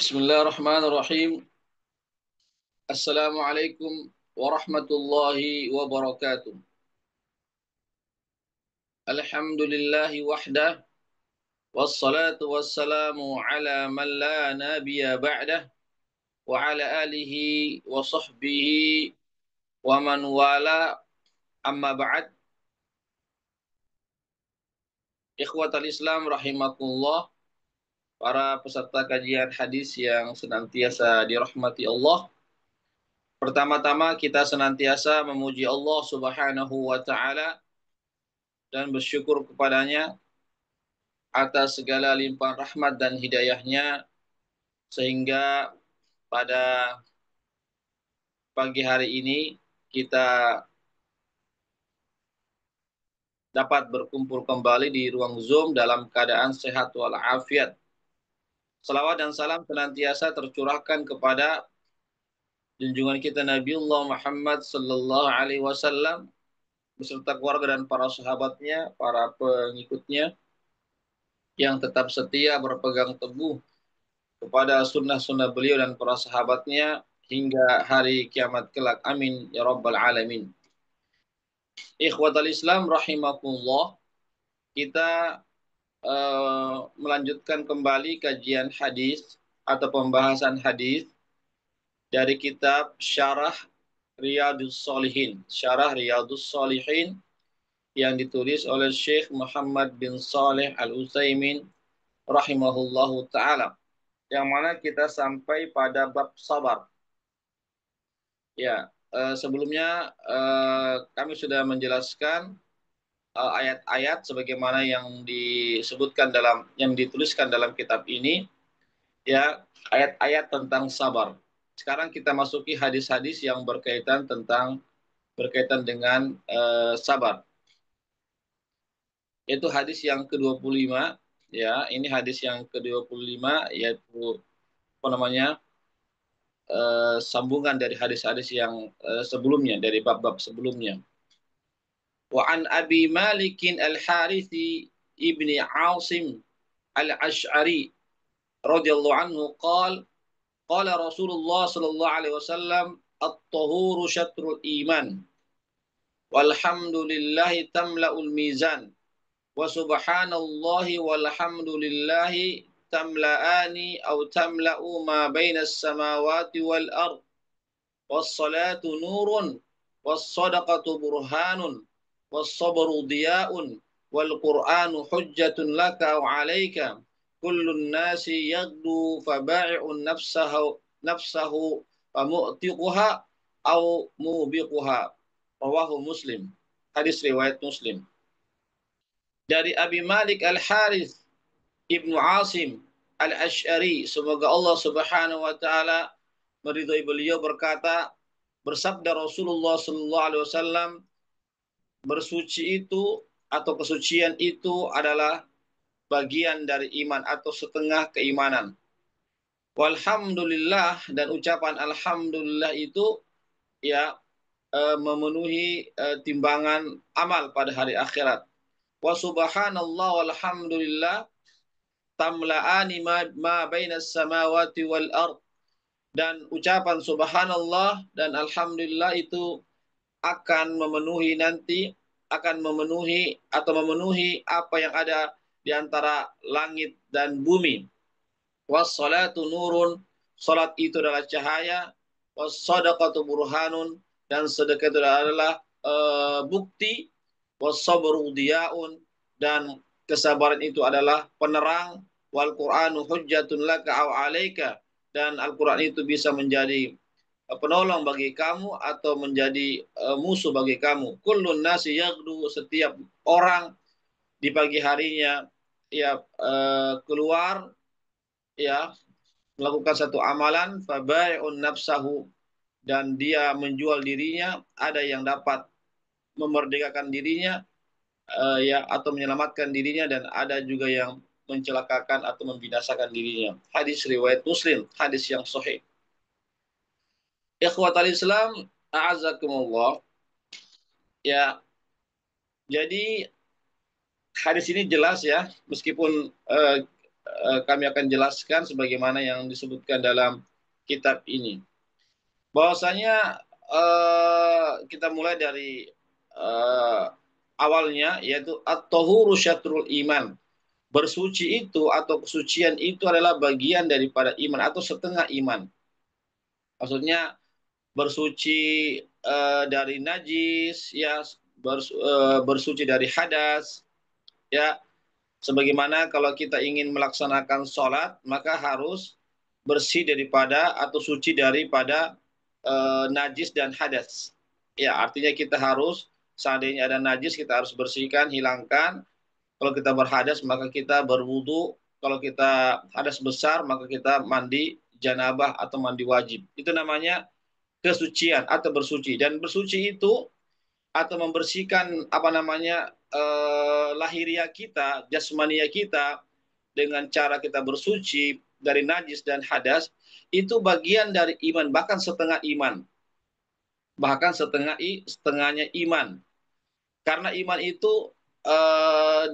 Bismillahirrahmanirrahim. Assalamualaikum warahmatullahi wabarakatuh. Alhamdulillahi wahdah. Wassalatu wassalamu ala man la nabiya ba'dah. Wa ala alihi wa sahbihi wa man wala amma ba'd. Ikhwatal Islam rahimakumullah. Para peserta kajian hadis yang senantiasa dirahmati Allah. Pertama-tama kita senantiasa memuji Allah Subhanahu wa taala dan bersyukur kepadanya atas segala limpahan rahmat dan hidayahnya sehingga pada pagi hari ini kita dapat berkumpul kembali di ruang Zoom dalam keadaan sehat walafiat. Salawat dan salam senantiasa tercurahkan kepada junjungan kita Nabiullah Muhammad sallallahu alaihi wasallam beserta keluarga dan para sahabatnya, para pengikutnya yang tetap setia berpegang teguh kepada sunnah-sunnah beliau dan para sahabatnya hingga hari kiamat kelak. Amin ya rabbal alamin. Ikhwatal Islam rahimakumullah, kita melanjutkan kembali kajian hadis atau pembahasan hadis dari kitab Syarah Riyadus Shalihin yang ditulis oleh Syekh Muhammad bin Saleh Al-Utsaimin rahimahullahu taala, yang mana kita sampai pada bab sabar. Ya, sebelumnya kami sudah menjelaskan ayat-ayat sebagaimana yang dituliskan dalam kitab ini, ya, ayat-ayat tentang sabar. Sekarang kita masuki hadis-hadis yang berkaitan dengan sabar. Yaitu hadis yang ke-25, ya, ini hadis yang ke-25, yaitu apa namanya? Sambungan dari hadis-hadis yang sebelumnya, dari bab-bab sebelumnya. Wa an Abi Malikin Al-Harithi ibni Asim Al-Ash'ari radhiyallahu anhu qala Rasulullah sallallahu alaihi wasallam at-tahuru syatrul iman walhamdulillahi tamla'ul mizan wa subhanallahi walhamdulillahi tamla'ani aw tamla'u ma bainas samawati wal ard was-salatu nurun was-sadaqatu burhanun was-sabru diya'un wal qur'anu hujjatun laka wa 'alaika kullun nasi yaghdu faba'i'un nafsahu famu'tiquha aw mubiquha. Rawahu Muslim. Hadis riwayat Muslim. Dari Abi Malik Al-Harith Ibnu Asim Al-Ash'ari, semoga Allah Subhanahu wa taala meridhai beliau, berkata, bersabda Rasulullah sallallahu alaihi wasallam, bersuci itu atau kesucian itu adalah bagian dari iman atau setengah keimanan. Walhamdulillah, dan ucapan alhamdulillah itu ya memenuhi timbangan amal pada hari akhirat. Wa subhanallah walhamdulillah tamla'ani ma bainas samawati wal ard, dan ucapan subhanallah dan alhamdulillah itu akan memenuhi apa yang ada di antara langit dan bumi. Was-salatu nurun, salat itu adalah cahaya. Was-sadaqatu burhanun, dan sedekah itu adalah bukti. Was-sabru diya'un, dan kesabaran itu adalah penerang. Wal Qur'anu hujjatun laka aw 'alaika, dan Al-Qur'an itu bisa menjadi penolong bagi kamu atau menjadi musuh bagi kamu. Kullun nasi yaghdu, setiap orang di pagi harinya ya keluar, ya, melakukan satu amalan, fabai'un nafsahu, dan dia menjual dirinya. Ada yang dapat memerdekakan dirinya, ya, atau menyelamatkan dirinya, dan ada juga yang mencelakakan atau membinasakan dirinya. Hadis riwayat Muslim, hadis yang sahih. Ikhwatal Islam, a'azakumullah. Ya, jadi hadis ini jelas, ya, meskipun kami akan jelaskan sebagaimana yang disebutkan dalam kitab ini. Bahwasanya kita mulai dari awalnya, yaitu at-tahuru syatrul iman. Bersuci itu atau kesucian itu adalah bagian daripada iman atau setengah iman. Maksudnya bersuci dari najis, ya, bersuci dari hadas, ya. Sebagaimana kalau kita ingin melaksanakan sholat, maka harus bersih daripada atau suci daripada najis dan hadas. Ya, artinya kita harus, seandainya ada najis, kita harus bersihkan, hilangkan. Kalau kita berhadas, maka kita berwudu. Kalau kita hadas besar, maka kita mandi janabah atau mandi wajib. Itu namanya kesucian atau bersuci. Dan bersuci itu atau membersihkan apa namanya lahiriah kita, jasmania kita dengan cara kita bersuci dari najis dan hadas, itu bagian dari iman, bahkan setengah iman, bahkan setengahnya iman. Karena iman itu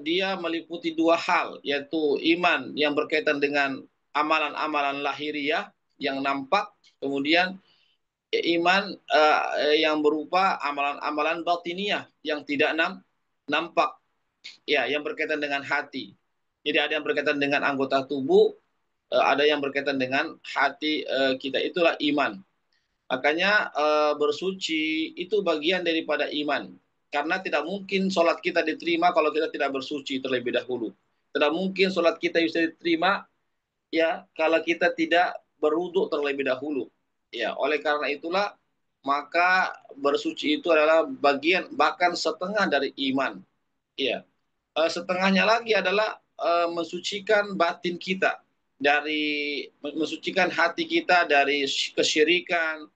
dia meliputi dua hal, yaitu iman yang berkaitan dengan amalan-amalan lahiriah yang nampak, kemudian iman yang berupa amalan-amalan batiniah yang tidak nampak, ya, yang berkaitan dengan hati. Jadi ada yang berkaitan dengan anggota tubuh, ada yang berkaitan dengan hati kita, itulah iman. Makanya bersuci itu bagian daripada iman. Karena tidak mungkin sholat kita diterima kalau kita tidak bersuci terlebih dahulu. Tidak mungkin sholat kita bisa diterima, ya, kalau kita tidak berwudu terlebih dahulu. Ya, oleh karena itulah maka bersuci itu adalah bagian bahkan setengah dari iman. Ya, setengahnya lagi adalah mensucikan batin kita dari, mensucikan hati kita dari kesyirikan,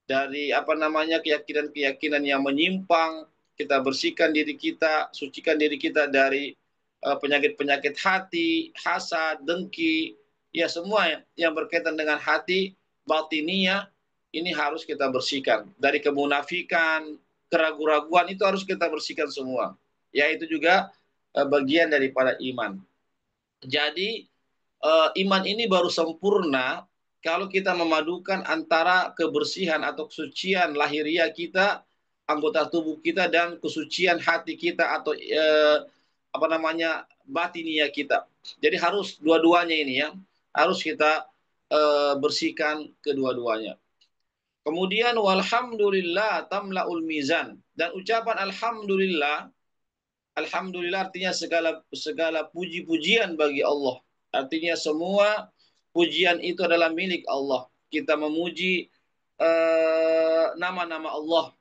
dari apa namanya keyakinan-keyakinan yang menyimpang. Kita bersihkan diri kita, sucikan diri kita dari penyakit-penyakit hati, hasad, dengki, ya, semua yang berkaitan dengan hati batinia ini harus kita bersihkan. Dari kemunafikan, keraguan-raguan itu harus kita bersihkan semua. Ya, itu juga bagian daripada iman. Jadi iman ini baru sempurna kalau kita memadukan antara kebersihan atau kesucian lahiriah kita, anggota tubuh kita, dan kesucian hati kita atau apa namanya batiniah kita. Jadi harus dua-duanya ini, ya, harus kita bersihkan kedua-duanya. Kemudian walhamdulillah tamlaul mizan, dan ucapan alhamdulillah, alhamdulillah artinya segala puji-pujian bagi Allah. Artinya semua pujian itu adalah milik Allah. Kita memuji nama-nama Allah.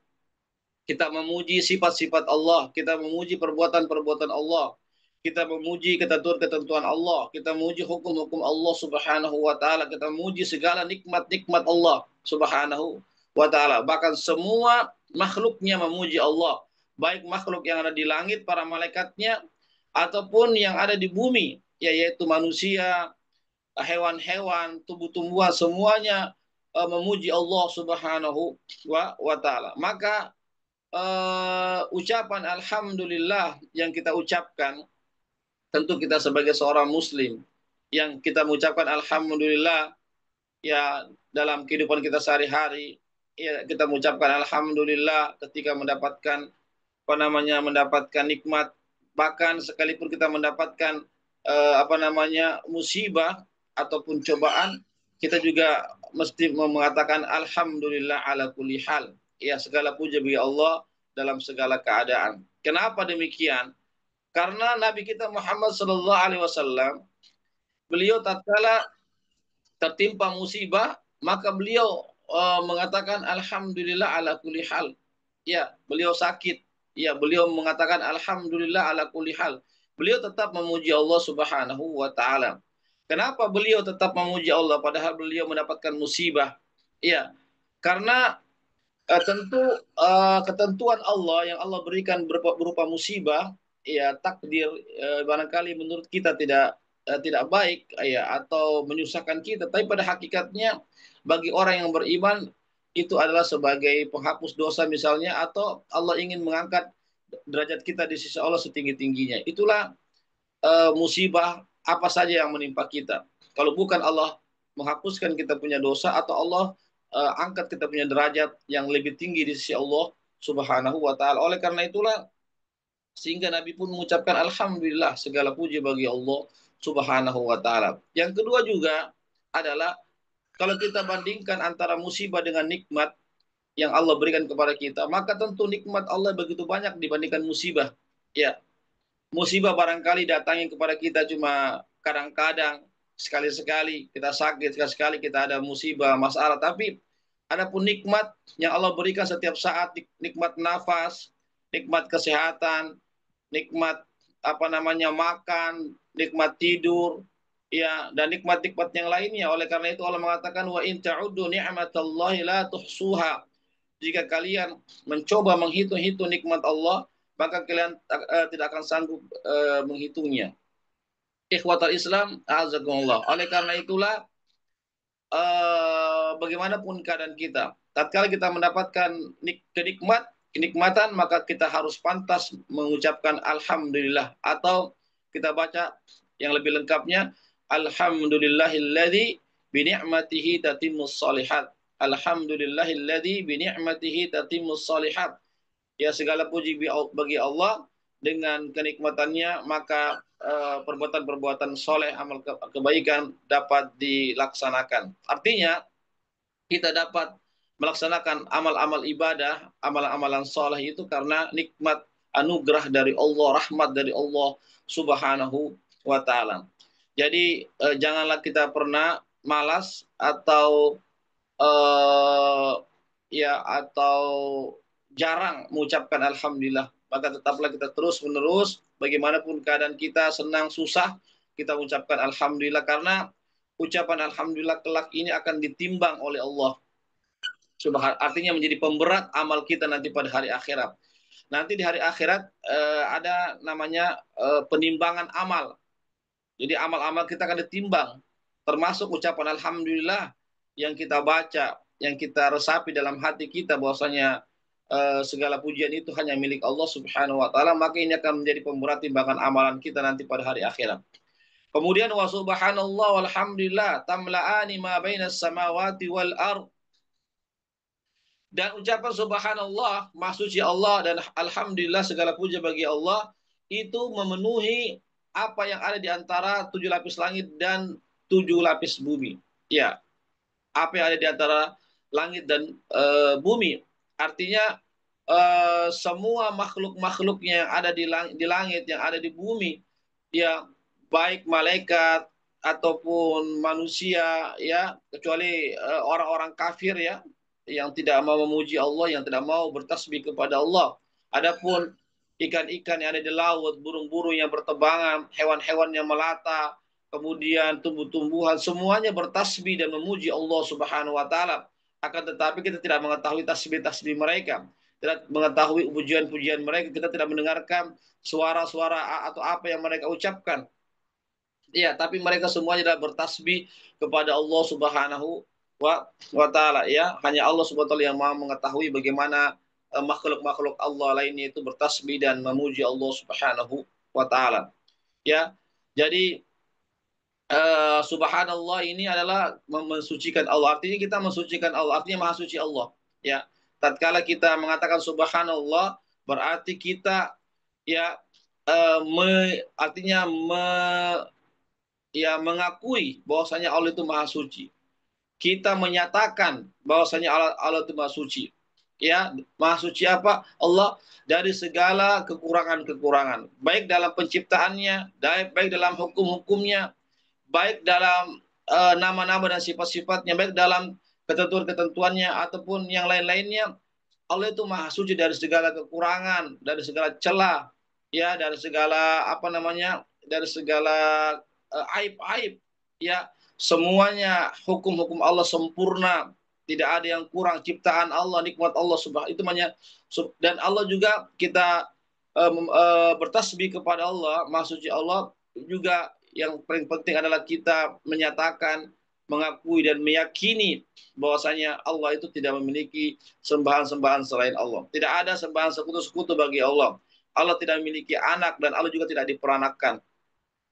Kita memuji sifat-sifat Allah. Kita memuji perbuatan-perbuatan Allah. Kita memuji ketentuan-ketentuan Allah. Kita memuji hukum-hukum Allah subhanahu wa ta'ala. Kita memuji segala nikmat-nikmat Allah subhanahu wa ta'ala. Bahkan semua makhluknya memuji Allah. Baik makhluk yang ada di langit, para malaikatnya, ataupun yang ada di bumi, yaitu manusia, hewan-hewan, tumbuh-tumbuhan, semuanya memuji Allah subhanahu wa ta'ala. Maka ucapan alhamdulillah yang kita ucapkan, tentu kita sebagai seorang muslim yang kita mengucapkan alhamdulillah, ya, dalam kehidupan kita sehari-hari, ya, kita mengucapkan alhamdulillah ketika mendapatkan apa namanya mendapatkan nikmat, bahkan sekalipun kita mendapatkan apa namanya musibah ataupun cobaan, kita juga mesti mengatakan alhamdulillah ala kulli hal. Ya, segala puji bagi Allah dalam segala keadaan. Kenapa demikian? Karena Nabi kita Muhammad sallallahu alaihi wasallam, beliau tatkala tertimpa musibah, maka beliau mengatakan alhamdulillah ala kulli hal. Ya, beliau sakit, ya, beliau mengatakan alhamdulillah ala kulli hal. Beliau tetap memuji Allah Subhanahu wa taala. Kenapa beliau tetap memuji Allah padahal beliau mendapatkan musibah? Ya, karena tentu ketentuan Allah yang Allah berikan berupa musibah, ya, takdir barangkali menurut kita tidak baik, ya, atau menyusahkan kita, tapi pada hakikatnya bagi orang yang beriman itu adalah sebagai penghapus dosa misalnya, atau Allah ingin mengangkat derajat kita di sisi Allah setinggi-tingginya. Itulah musibah apa saja yang menimpa kita. Kalau bukan Allah menghapuskan kita punya dosa, atau Allah angkat kita punya derajat yang lebih tinggi di sisi Allah Subhanahu wa taala. Oleh karena itulah sehingga Nabi pun mengucapkan alhamdulillah, segala puji bagi Allah Subhanahu wa taala. Yang kedua juga adalah kalau kita bandingkan antara musibah dengan nikmat yang Allah berikan kepada kita, maka tentu nikmat Allah begitu banyak dibandingkan musibah. Ya, musibah barangkali datangnya kepada kita cuma kadang-kadang, sekali-sekali kita sakit, sekali-sekali kita ada musibah, masalah. Tapi adapun nikmat yang Allah berikan setiap saat, nikmat nafas, nikmat kesehatan, nikmat apa namanya makan, nikmat tidur, ya, dan nikmat-nikmat yang lainnya. Oleh karena itu Allah mengatakan wa in ta'uddu ni'matallahi la tuhsuha. Jika kalian mencoba menghitung-hitung nikmat Allah, maka kalian tidak akan sanggup menghitungnya. Ikhwatal Islam, azakumullah. Oleh karena itulah bagaimanapun keadaan kita, tatkala kita mendapatkan kenikmatan, maka kita harus pantas mengucapkan alhamdulillah, atau kita baca yang lebih lengkapnya alhamdulillahilladzi bi ni'matihi tatimmus shalihat. Alhamdulillahilladzi bi ni'matihi tatimmus shalihat. Ya, segala puji bagi Allah, dengan kenikmatannya maka perbuatan-perbuatan soleh, amal kebaikan dapat dilaksanakan. Artinya kita dapat melaksanakan amal-amal ibadah, amalan-amalan soleh itu karena nikmat anugerah dari Allah, rahmat dari Allah Subhanahu wa taala. Jadi janganlah kita pernah malas atau atau jarang mengucapkan alhamdulillah. Maka tetaplah kita terus menerus, bagaimanapun keadaan kita, senang susah, kita mengucapkan alhamdulillah, karena ucapan alhamdulillah kelak ini akan ditimbang oleh Allah. Artinya menjadi pemberat amal kita nanti pada hari akhirat. Nanti di hari akhirat ada namanya penimbangan amal. Jadi amal-amal kita akan ditimbang, termasuk ucapan alhamdulillah yang kita baca, yang kita resapi dalam hati kita, bahwasanya segala pujian itu hanya milik Allah Subhanahu wa taala, maka ini akan menjadi pemberat timbangan amalan kita nanti pada hari akhirat. Kemudian wa subhanallah walhamdulillah tamla'ani ma bainas samawati wal ard. Dan ucapan subhanallah, maha suci Allah, dan alhamdulillah, segala puji bagi Allah, itu memenuhi apa yang ada di antara 7 lapis langit dan 7 lapis bumi. Ya, apa yang ada di antara langit dan bumi. Artinya semua makhluk-makhluknya yang ada di langit, yang ada di bumi, ya, baik malaikat ataupun manusia, ya, kecuali orang-orang kafir, ya, yang tidak mau memuji Allah, yang tidak mau bertasbih kepada Allah. Adapun ikan-ikan yang ada di laut, burung-burung yang berterbangan, hewan-hewan yang melata, kemudian tumbuh-tumbuhan, semuanya bertasbih dan memuji Allah Subhanahu wa taala. Akan tetapi kita tidak mengetahui tasbih-tasbih mereka, tidak mengetahui pujian-pujian mereka, kita tidak mendengarkan suara-suara atau apa yang mereka ucapkan. Ya, tapi mereka semuanya adalah bertasbih kepada Allah Subhanahu wa taala, ya. Hanya Allah Subhanahu wa taala yang Maha mengetahui bagaimana makhluk-makhluk Allah lainnya itu bertasbih dan memuji Allah Subhanahu wa taala. Ya. Jadi subhanallah ini adalah mensucikan Allah. Artinya kita mensucikan Allah, artinya maha suci Allah. Ya. Tatkala kita mengatakan subhanallah, berarti kita, ya, artinya mengakui bahwasanya Allah itu maha suci. Kita menyatakan bahwasanya Allah itu maha suci. Ya, maha suci apa? Allah dari segala kekurangan-kekurangan, baik dalam penciptaannya, baik dalam hukum-hukumnya, baik dalam nama-nama dan sifat-sifatnya, baik dalam ketentuan-ketentuannya ataupun yang lain-lainnya. Allah itu maha suci dari segala kekurangan, dari segala celah, ya, dari segala apa namanya, dari segala aib-aib, ya. Semuanya hukum-hukum Allah sempurna, tidak ada yang kurang. Ciptaan Allah, nikmat Allah subhanahu itu namanya. Dan Allah juga, kita bertasbih kepada Allah, maha suci Allah juga. Yang paling penting adalah kita menyatakan, mengakui dan meyakini bahwasanya Allah itu tidak memiliki sembahan-sembahan selain Allah. Tidak ada sembahan sekutu-sekutu bagi Allah. Allah tidak memiliki anak dan Allah juga tidak diperanakkan.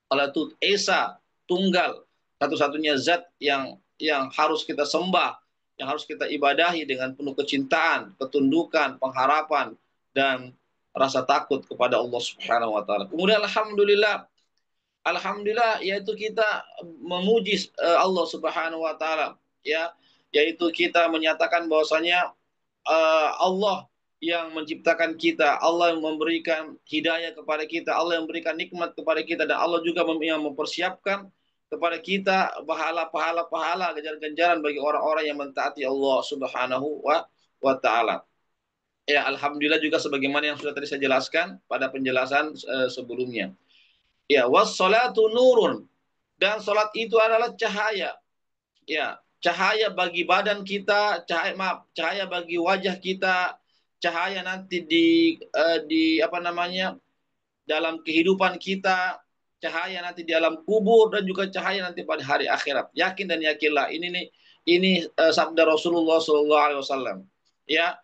Allah itu esa, tunggal, satu-satunya zat yang harus kita sembah, yang harus kita ibadahi dengan penuh kecintaan, ketundukan, pengharapan, dan rasa takut kepada Allah Subhanahu wa taala. Kemudian alhamdulillah yaitu kita memuji Allah Subhanahu wa taala, ya, yaitu kita menyatakan bahwasanya Allah yang menciptakan kita, Allah yang memberikan hidayah kepada kita, Allah yang memberikan nikmat kepada kita, dan Allah juga yang mempersiapkan kepada kita pahala-pahala, ganjaran-ganjaran bagi orang-orang yang mentaati Allah Subhanahu wa taala. Ya, alhamdulillah juga sebagaimana yang sudah tadi saya jelaskan pada penjelasan sebelumnya. Ya, wassalatu nurun, dan salat itu adalah cahaya. Ya, cahaya bagi badan kita, cahaya bagi wajah kita, cahaya nanti di apa namanya, dalam kehidupan kita, cahaya nanti di alam kubur, dan juga cahaya nanti pada hari akhirat. Yakin dan yakinlah ini sabda Rasulullah SAW. Ya,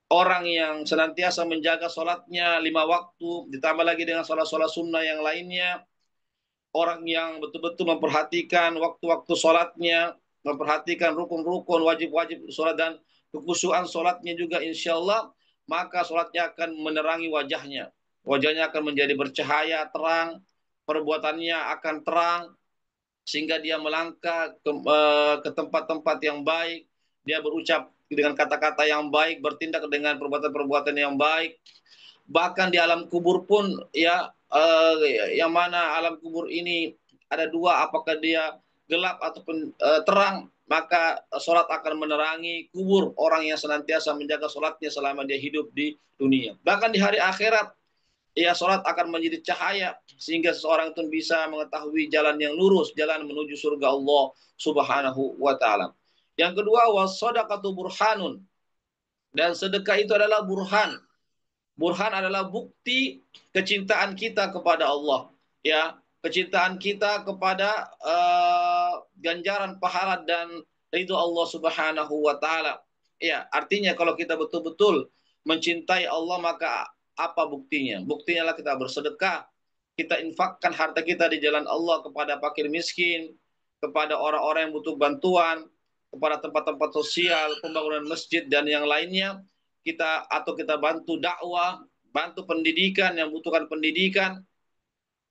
orang yang senantiasa menjaga sholatnya 5 waktu, ditambah lagi dengan sholat-sholat sunnah yang lainnya, orang yang betul-betul memperhatikan waktu-waktu sholatnya, memperhatikan rukun-rukun, wajib-wajib sholat, dan kekhusyuan sholatnya juga, insya Allah, maka sholatnya akan menerangi wajahnya. Wajahnya akan menjadi bercahaya, terang, perbuatannya akan terang, sehingga dia melangkah ke tempat-tempat yang baik, dia berucap dengan kata-kata yang baik, bertindak dengan perbuatan-perbuatan yang baik. Bahkan di alam kubur pun, ya, yang mana alam kubur ini ada dua, apakah dia gelap ataupun terang, maka sholat akan menerangi kubur orang yang senantiasa menjaga sholatnya selama dia hidup di dunia. Bahkan di hari akhirat, ya, sholat akan menjadi cahaya sehingga seseorang itu bisa mengetahui jalan yang lurus, jalan menuju surga Allah Subhanahu wa taala. Yang kedua, was-shadaqatu burhanun, dan sedekah itu adalah burhan. Burhan adalah bukti kecintaan kita kepada Allah, ya, kecintaan kita kepada ganjaran pahala dan ridho Allah Subhanahu wa taala. Ya, artinya kalau kita betul-betul mencintai Allah, maka apa buktinya? Buktinya lah kita bersedekah, kita infakkan harta kita di jalan Allah kepada fakir miskin, kepada orang-orang yang butuh bantuan, kepada tempat-tempat sosial, pembangunan masjid dan yang lainnya. Kita bantu dakwah, bantu pendidikan yang butuhkan pendidikan.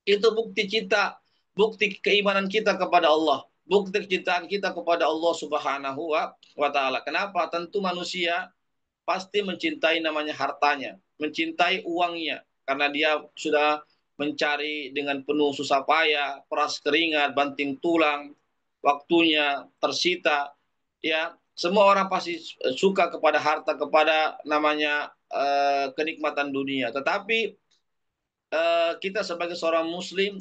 Itu bukti kita, bukti keimanan kita kepada Allah, bukti kecintaan kita kepada Allah Subhanahu wa taala. Kenapa? Tentu manusia pasti mencintai namanya hartanya, mencintai uangnya, karena dia sudah mencari dengan penuh susah payah, peras keringat, banting tulang, waktunya tersita, ya. Semua orang pasti suka kepada harta, kepada namanya kenikmatan dunia. Tetapi kita sebagai seorang muslim,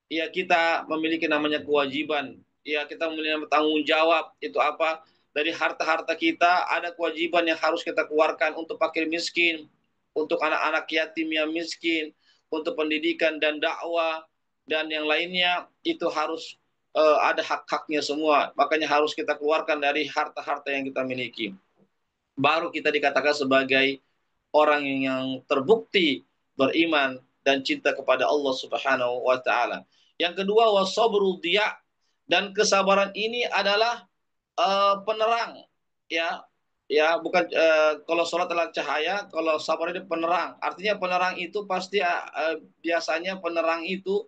ya, kita memiliki namanya kewajiban. Ya, kita memiliki tanggung jawab. Itu apa? Dari harta-harta kita ada kewajiban yang harus kita keluarkan untuk fakir miskin, untuk anak-anak yatim yang miskin, untuk pendidikan dan dakwah dan yang lainnya. Itu harus ada hak-haknya semua. Makanya harus kita keluarkan dari harta-harta yang kita miliki. Baru kita dikatakan sebagai orang yang terbukti beriman dan cinta kepada Allah Subhanahu wa taala. Yang kedua, wasabrul diya, dan kesabaran ini adalah penerang, ya. Ya, bukan kalau sholat adalah cahaya, kalau sabar itu penerang. Artinya penerang itu pasti biasanya penerang itu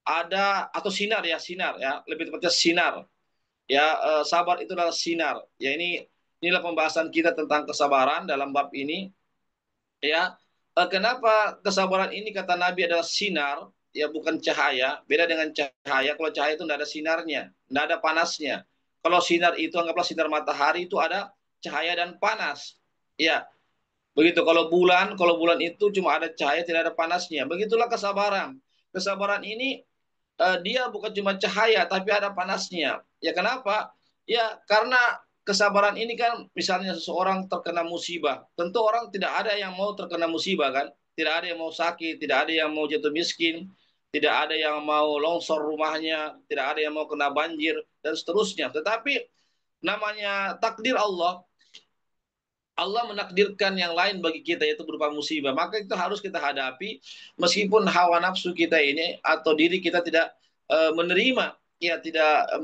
ada, atau sinar, ya, sinar, ya, lebih tepatnya sinar. Ya, sabar itu adalah sinar. Ya, inilah pembahasan kita tentang kesabaran dalam bab ini. Ya, kenapa kesabaran ini kata Nabi adalah sinar, ya, bukan cahaya. Beda dengan cahaya. Kalau cahaya itu tidak ada sinarnya, tidak ada panasnya. Kalau sinar itu, anggaplah sinar matahari, itu ada cahaya dan panas. Ya, begitu. Kalau bulan itu cuma ada cahaya, tidak ada panasnya. Begitulah kesabaran. Kesabaran ini dia bukan cuma cahaya, tapi ada panasnya. Ya, kenapa? Ya, karena kesabaran ini kan, misalnya seseorang terkena musibah, tentu orang tidak ada yang mau terkena musibah, kan? Tidak ada yang mau sakit, tidak ada yang mau jatuh miskin, tidak ada yang mau longsor rumahnya, tidak ada yang mau kena banjir, dan seterusnya. Tetapi namanya takdir Allah, Allah menakdirkan yang lain bagi kita, yaitu berupa musibah. Maka itu harus kita hadapi, meskipun hawa nafsu kita ini atau diri kita tidak menerima, ya tidak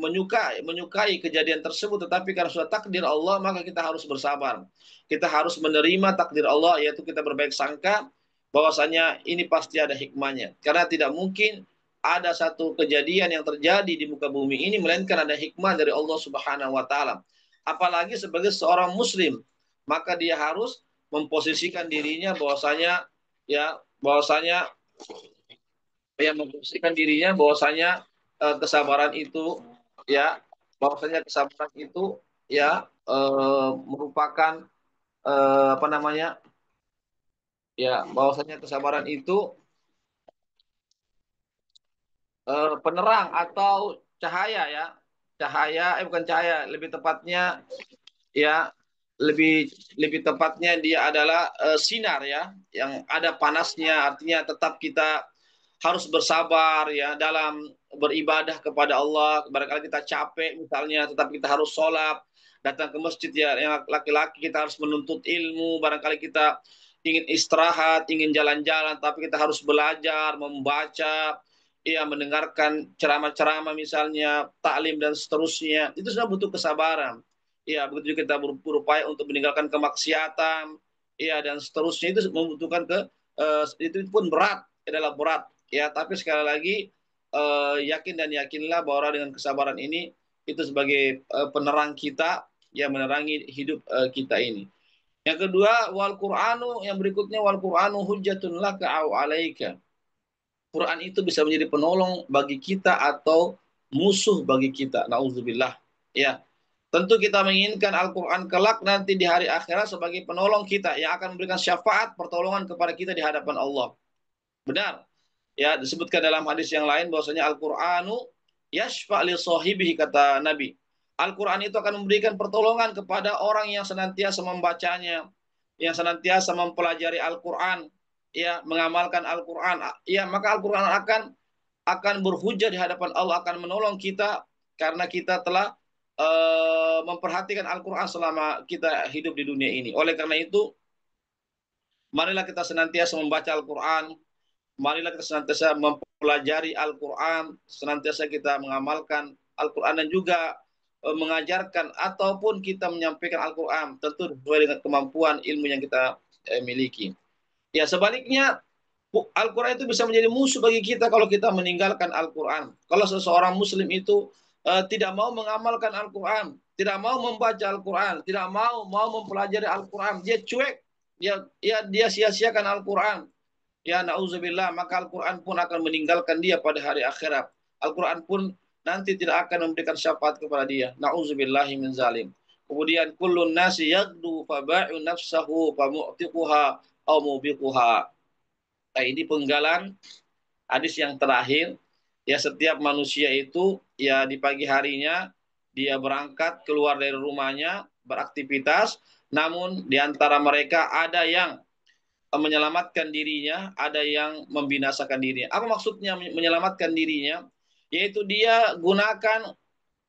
menyukai kejadian tersebut, tetapi karena sudah takdir Allah maka kita harus bersabar. Kita harus menerima takdir Allah, yaitu kita berbaik sangka bahwasanya ini pasti ada hikmahnya. Karena tidak mungkin ada satu kejadian yang terjadi di muka bumi ini melainkan ada hikmah dari Allah Subhanahu wa taala. Apalagi sebagai seorang muslim, maka dia harus memposisikan dirinya bahwasanya ya bahwasanya memposisikan dirinya bahwasanya kesabaran itu ya bahwasanya kesabaran itu merupakan apa namanya bahwasanya kesabaran itu penerang atau cahaya bukan cahaya, lebih tepatnya ya lebih lebih tepatnya dia adalah sinar ya yang ada panasnya, artinya tetap kita harus bersabar ya dalam beribadah kepada Allah. Barangkali kita capek misalnya, tetap kita harus sholat, datang ke masjid ya. Yang laki-laki kita harus menuntut ilmu. Barangkali kita ingin istirahat, ingin jalan-jalan, tapi kita harus belajar, membaca, ya mendengarkan ceramah-ceramah misalnya, taklim dan seterusnya. Itu sudah butuh kesabaran. Ya, begitu juga kita berupaya untuk meninggalkan kemaksiatan, ya dan seterusnya itu membutuhkan itu pun berat, adalah berat ya, tapi sekali lagi yakin dan yakinlah bahwa dengan kesabaran ini itu sebagai penerang kita yang menerangi hidup kita ini. Yang kedua, wal Qur'anu, yang berikutnya wal Qur'anu hujjatun laka au alaika. Quran itu bisa menjadi penolong bagi kita atau musuh bagi kita. Nauzubillah. Ya. Tentu kita menginginkan Al-Quran kelak nanti di hari akhirat sebagai penolong kita yang akan memberikan syafaat pertolongan kepada kita di hadapan Allah. Benar. Ya, disebutkan dalam hadis yang lain bahwasanya Al-Qur'anu yashfa' li sahibihi, kata Nabi. Al-Qur'an itu akan memberikan pertolongan kepada orang yang senantiasa membacanya, yang senantiasa mempelajari Al-Qur'an, ya, mengamalkan Al-Qur'an. Ya, maka Al-Qur'an akan berhujjah di hadapan Allah, akan menolong kita karena kita telah memperhatikan Al-Qur'an selama kita hidup di dunia ini. Oleh karena itu, marilah kita senantiasa membaca Al-Qur'an, marilah kita senantiasa mempelajari Al-Quran, senantiasa kita mengamalkan Al-Quran dan juga mengajarkan ataupun kita menyampaikan Al-Quran tentu sesuai dengan kemampuan ilmu yang kita miliki. Ya, sebaliknya Al-Quran itu bisa menjadi musuh bagi kita kalau kita meninggalkan Al-Quran. Kalau seseorang muslim itu tidak mau mengamalkan Al-Quran, tidak mau membaca Al-Quran, tidak mau mempelajari Al-Quran, dia cuek, dia sia-siakan Al-Quran. Ya, na'udzubillah, maka Al-Quran pun akan meninggalkan dia pada hari akhirat. Al-Quran pun nanti tidak akan memberikan syafaat kepada dia. Na'udzubillahi min zalim. Kemudian kullun nasi yagdu faba'u nafsahu famu'tiquha au mubiquha. Nah, ini penggalan hadis yang terakhir. Ya, setiap manusia itu ya di pagi harinya dia berangkat keluar dari rumahnya beraktivitas, namun di antara mereka ada yang menyelamatkan dirinya, ada yang membinasakan dirinya. Apa maksudnya menyelamatkan dirinya? Yaitu dia gunakan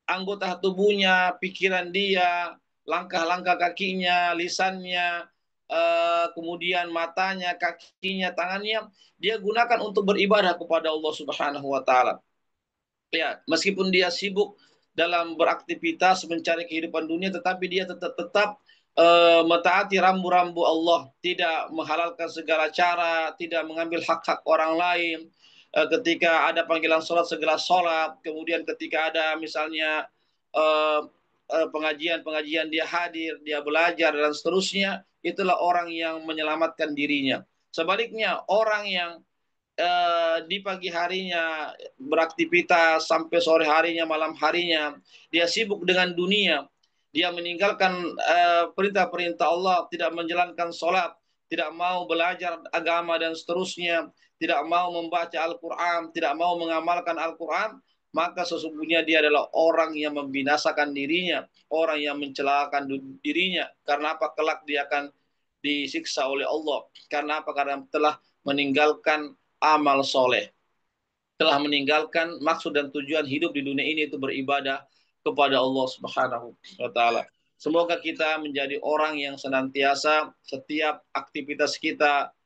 anggota tubuhnya, pikiran dia, langkah-langkah kakinya, lisannya, kemudian matanya, kakinya, tangannya, dia gunakan untuk beribadah kepada Allah Subhanahu wa taala. Ya, meskipun dia sibuk dalam beraktivitas mencari kehidupan dunia, tetapi dia tetap mentaati rambu-rambu Allah, tidak menghalalkan segala cara, tidak mengambil hak-hak orang lain. Ketika ada panggilan sholat, segala sholat. Kemudian ketika ada misalnya pengajian-pengajian dia hadir, dia belajar dan seterusnya. Itulah orang yang menyelamatkan dirinya. Sebaliknya orang yang di pagi harinya beraktivitas sampai sore harinya, malam harinya, dia sibuk dengan dunia, dia meninggalkan perintah-perintah Allah, tidak menjalankan sholat, tidak mau belajar agama dan seterusnya, tidak mau membaca Al-Quran, tidak mau mengamalkan Al-Quran, maka sesungguhnya dia adalah orang yang membinasakan dirinya, orang yang mencelakakan dirinya. Karena apa? Kelak dia akan disiksa oleh Allah. Karena apa? Karena telah meninggalkan amal soleh, telah meninggalkan maksud dan tujuan hidup di dunia ini, itu beribadah kepada Allah Subhanahu wa taala. Semoga kita menjadi orang yang senantiasa setiap aktivitas kita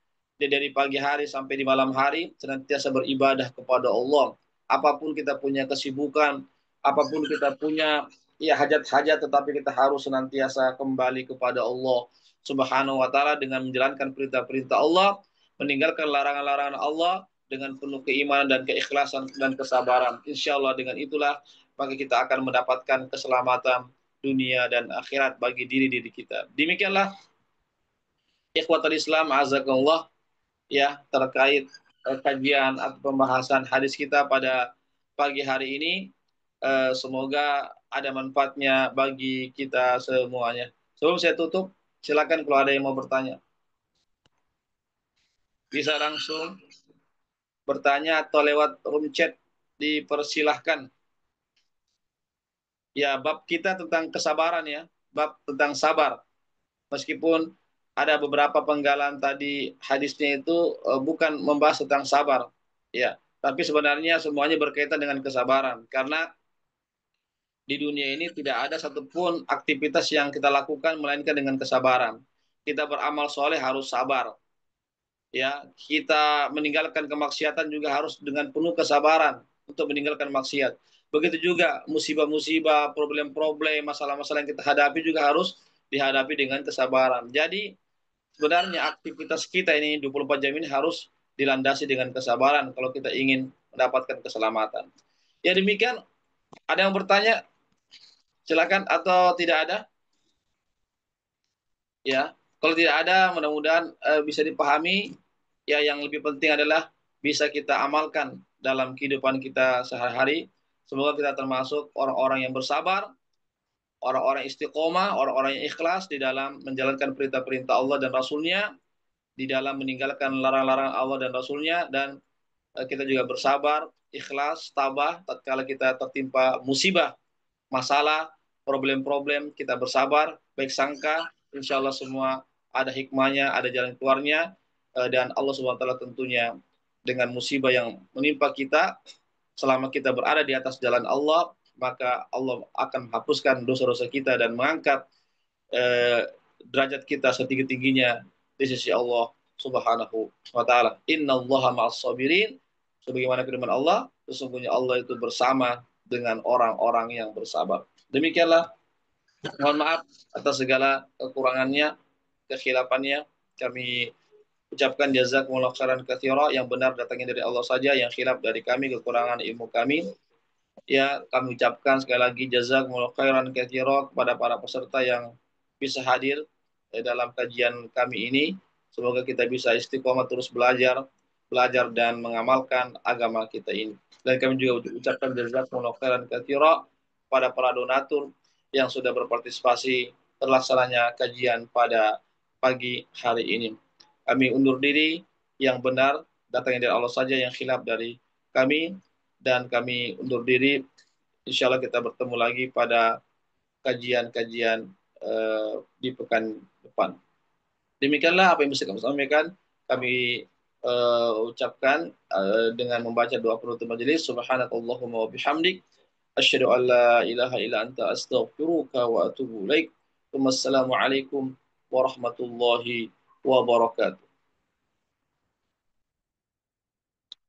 dari pagi hari sampai di malam hari senantiasa beribadah kepada Allah. apapun kita punya kesibukan, apapun kita punya ya hajat-hajat, tetapi kita harus senantiasa kembali kepada Allah Subhanahu wa taala dengan menjalankan perintah-perintah Allah, meninggalkan larangan-larangan Allah dengan penuh keimanan dan keikhlasan dan kesabaran. Insya Allah dengan itulah maka kita akan mendapatkan keselamatan dunia dan akhirat bagi diri-diri kita. Demikianlah ikhwatul Islam azakumullah ya terkait kajian atau pembahasan hadis kita pada pagi hari ini. Semoga ada manfaatnya bagi kita semuanya. Sebelum saya tutup, silakan kalau ada yang mau bertanya. Bisa langsung bertanya atau lewat room chat dipersilahkan. Ya, bab kita tentang kesabaran ya, bab tentang sabar. Meskipun ada beberapa penggalan tadi hadisnya itu bukan membahas tentang sabar, ya. Tapi sebenarnya semuanya berkaitan dengan kesabaran. Karena di dunia ini tidak ada satupun aktivitas yang kita lakukan melainkan dengan kesabaran. Kita beramal soleh harus sabar, ya. Kita meninggalkan kemaksiatan juga harus dengan penuh kesabaran untuk meninggalkan maksiat. Begitu juga musibah-musibah, problem-problem, masalah-masalah yang kita hadapi juga harus dihadapi dengan kesabaran. Jadi sebenarnya aktivitas kita ini 24 jam ini harus dilandasi dengan kesabaran kalau kita ingin mendapatkan keselamatan. Ya demikian, ada yang bertanya? Silakan atau tidak ada? Ya, kalau tidak ada, mudah-mudahan bisa dipahami. Ya, yang lebih penting adalah bisa kita amalkan dalam kehidupan kita sehari-hari. Semoga kita termasuk orang-orang yang bersabar, orang-orang istiqomah, orang-orang yang ikhlas di dalam menjalankan perintah-perintah Allah dan Rasul-Nya, di dalam meninggalkan larangan-larangan Allah dan Rasul-Nya, dan kita juga bersabar, ikhlas, tabah, tatkala kita tertimpa musibah, masalah, problem-problem, kita bersabar, baik sangka, insya Allah semua ada hikmahnya, ada jalan keluarnya, dan Allah SWT tentunya dengan musibah yang menimpa kita, selama kita berada di atas jalan Allah, maka Allah akan menghapuskan dosa-dosa kita dan mengangkat eh, derajat kita setinggi-tingginya di sisi Allah Subhanahu wa taala. Innallaha ma'as sabirin. Sebagaimana firman Allah, sesungguhnya Allah itu bersama dengan orang-orang yang bersabar. Demikianlah, mohon maaf atas segala kekurangannya, kekhilafannya. Kami ucapkan jazakumullah khairan katsira, yang benar datangnya dari Allah saja, yang khilaf dari kami, kekurangan ilmu kami. Ya, kami ucapkan sekali lagi jazakumullah khairan katsira kepada para peserta yang bisa hadir dalam kajian kami ini. Semoga kita bisa istiqomah terus belajar, belajar dan mengamalkan agama kita ini. Dan kami juga ucapkan jazakumullah khairan katsira pada para donatur yang sudah berpartisipasi terlaksananya kajian pada pagi hari ini. Kami undur diri, yang benar datangnya dari Allah saja, yang khilaf dari kami, dan kami undur diri. Insya Allah kita bertemu lagi pada kajian-kajian di pekan depan. Demikianlah apa yang bisa kami sampaikan. Kami ucapkan dengan membaca doa penutup majelis. Subhanakallahumma wa bihamdik. Asyhadu an la ilaha illa anta astaghfiruka wa atubu ilaik. Wassalamualaikum warahmatullahi wabarakatuh.